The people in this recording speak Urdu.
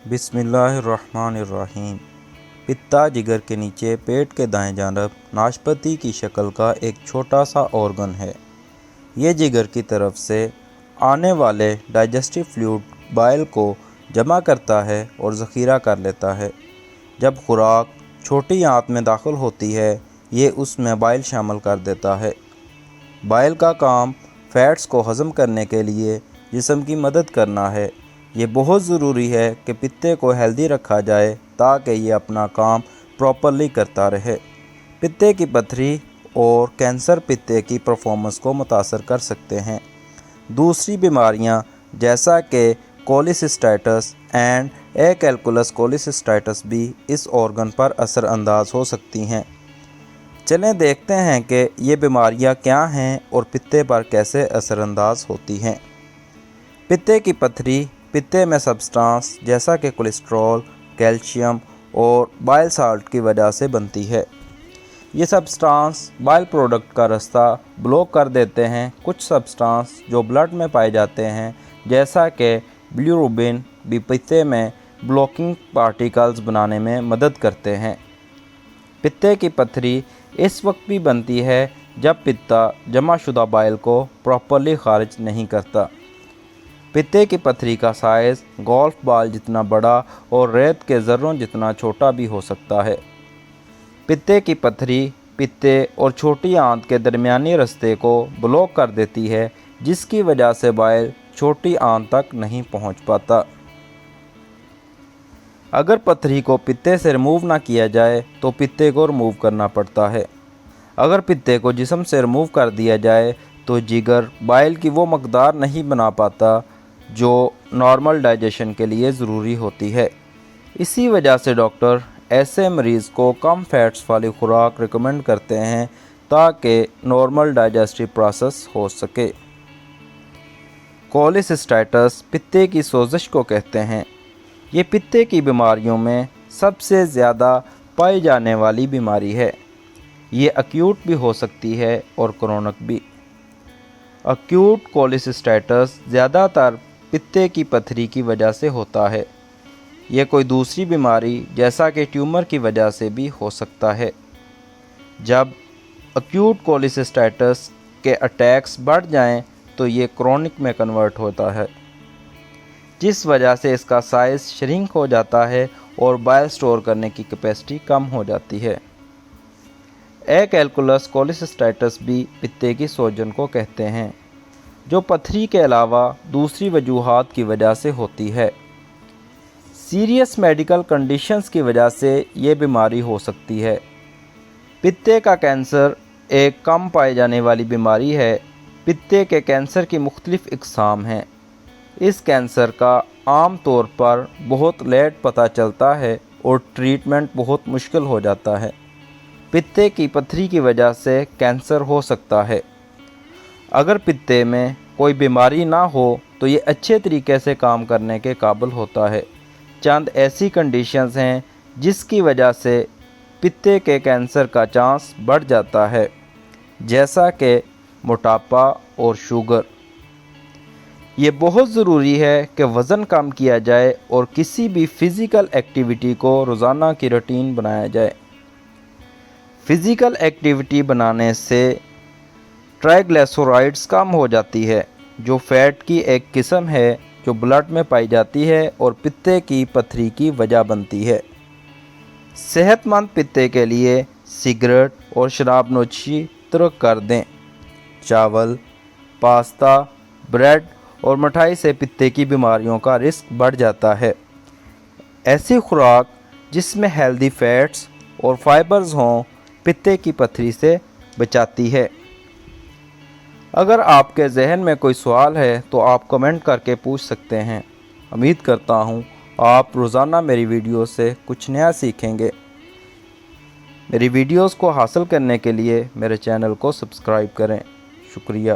بسم اللہ الرحمن الرحیم۔ پتا جگر کے نیچے پیٹ کے دائیں جانب ناشپاتی کی شکل کا ایک چھوٹا سا آرگن ہے۔ یہ جگر کی طرف سے آنے والے ڈائجسٹو فلوئڈ بائل کو جمع کرتا ہے اور ذخیرہ کر لیتا ہے۔ جب خوراک چھوٹی آنت میں داخل ہوتی ہے، یہ اس میں بائل شامل کر دیتا ہے۔ بائل کا کام فیٹس کو ہضم کرنے کے لیے جسم کی مدد کرنا ہے۔ یہ بہت ضروری ہے کہ پتے کو ہیلدی رکھا جائے تاکہ یہ اپنا کام پراپرلی کرتا رہے۔ پتے کی پتھری اور کینسر پتے کی پرفارمنس کو متاثر کر سکتے ہیں۔ دوسری بیماریاں جیسا کہ کولیسسٹائٹس اینڈ ایکیلکولس کولیسسٹائٹس بھی اس آرگن پر اثر انداز ہو سکتی ہیں۔ چلیں دیکھتے ہیں کہ یہ بیماریاں کیا ہیں اور پتے پر کیسے اثر انداز ہوتی ہیں۔ پتے کی پتھری پتے میں سبسٹانس جیسا کہ کولیسٹرول، کیلشیم اور بائل سالٹ کی وجہ سے بنتی ہے۔ یہ سبسٹانس بائل پروڈکٹ کا راستہ بلاک کر دیتے ہیں۔ کچھ سبسٹانس جو بلڈ میں پائے جاتے ہیں جیسا کہ بلیروبن بھی پتے میں بلاکنگ پارٹیکلز بنانے میں مدد کرتے ہیں۔ پتے کی پتھری اس وقت بھی بنتی ہے جب پتا جمع شدہ بائل کو پراپرلی خارج نہیں کرتا۔ پتے کی پتھری کا سائز گولف بال جتنا بڑا اور ریت کے ذروں جتنا چھوٹا بھی ہو سکتا ہے۔ پتے کی پتھری پتے اور چھوٹی آنت کے درمیانی راستے کو بلاک کر دیتی ہے، جس کی وجہ سے بائل چھوٹی آنت تک نہیں پہنچ پاتا۔ اگر پتھری کو پتے سے ریموو نہ کیا جائے تو پتے کو ریموو کرنا پڑتا ہے۔ اگر پتے کو جسم سے ریموو کر دیا جائے تو جگر بائل کی وہ مقدار نہیں بنا پاتا جو نارمل ڈائجیشن کے لیے ضروری ہوتی ہے۔ اسی وجہ سے ڈاکٹر ایسے مریض کو کم فیٹس والی خوراک ریکمینڈ کرتے ہیں تاکہ نارمل ڈائجسٹو پروسیس ہو سکے۔ کولیسسٹائٹس پتے کی سوزش کو کہتے ہیں۔ یہ پتے کی بیماریوں میں سب سے زیادہ پائی جانے والی بیماری ہے۔ یہ ایکیوٹ بھی ہو سکتی ہے اور کرونک بھی۔ ایکیوٹ کولیسسٹائٹس زیادہ تر پتے کی پتھری کی وجہ سے ہوتا ہے۔ یہ کوئی دوسری بیماری جیسا کہ ٹیومر کی وجہ سے بھی ہو سکتا ہے۔ جب ایکیوٹ کولیسسٹائٹس کے اٹیکس بڑھ جائیں تو یہ کرونک میں کنورٹ ہوتا ہے، جس وجہ سے اس کا سائز شرنک ہو جاتا ہے اور بائل سٹور کرنے کی کیپیسٹی کم ہو جاتی ہے۔ ایکیلکولس کولیسسٹائٹس بھی پتے کی سوجن کو کہتے ہیں، جو پتھری کے علاوہ دوسری وجوہات کی وجہ سے ہوتی ہے۔ سیریس میڈیکل کنڈیشنز کی وجہ سے یہ بیماری ہو سکتی ہے۔ پتے کا کینسر ایک کم پائے جانے والی بیماری ہے۔ پتے کے کینسر کی مختلف اقسام ہیں۔ اس کینسر کا عام طور پر بہت لیٹ پتہ چلتا ہے اور ٹریٹمنٹ بہت مشکل ہو جاتا ہے۔ پتے کی پتھری کی وجہ سے کینسر ہو سکتا ہے۔ اگر پتے میں کوئی بیماری نہ ہو تو یہ اچھے طریقے سے کام کرنے کے قابل ہوتا ہے۔ چند ایسی کنڈیشنز ہیں جس کی وجہ سے پتے کے کینسر کا چانس بڑھ جاتا ہے، جیسا کہ موٹاپا اور شوگر۔ یہ بہت ضروری ہے کہ وزن کم کیا جائے اور کسی بھی فزیکل ایکٹیویٹی کو روزانہ کی روٹین بنایا جائے۔ فزیکل ایکٹیویٹی بنانے سے ٹرائیگلیسیرائڈز کم ہو جاتی ہے، جو فیٹ کی ایک قسم ہے جو بلڈ میں پائی جاتی ہے اور پتے کی پتھری کی وجہ بنتی ہے۔ صحت مند پتے کے لیے سگریٹ اور شراب نوشی ترک کر دیں۔ چاول، پاستا، بریڈ اور مٹھائی سے پتے کی بیماریوں کا رسک بڑھ جاتا ہے۔ ایسی خوراک جس میں ہیلدی فیٹس اور فائبرز ہوں پتے کی پتھری سے بچاتی ہے۔ اگر آپ کے ذہن میں کوئی سوال ہے تو آپ کمنٹ کر کے پوچھ سکتے ہیں۔ امید کرتا ہوں آپ روزانہ میری ویڈیو سے کچھ نیا سیکھیں گے۔ میری ویڈیوز کو حاصل کرنے کے لیے میرے چینل کو سبسکرائب کریں۔ شکریہ۔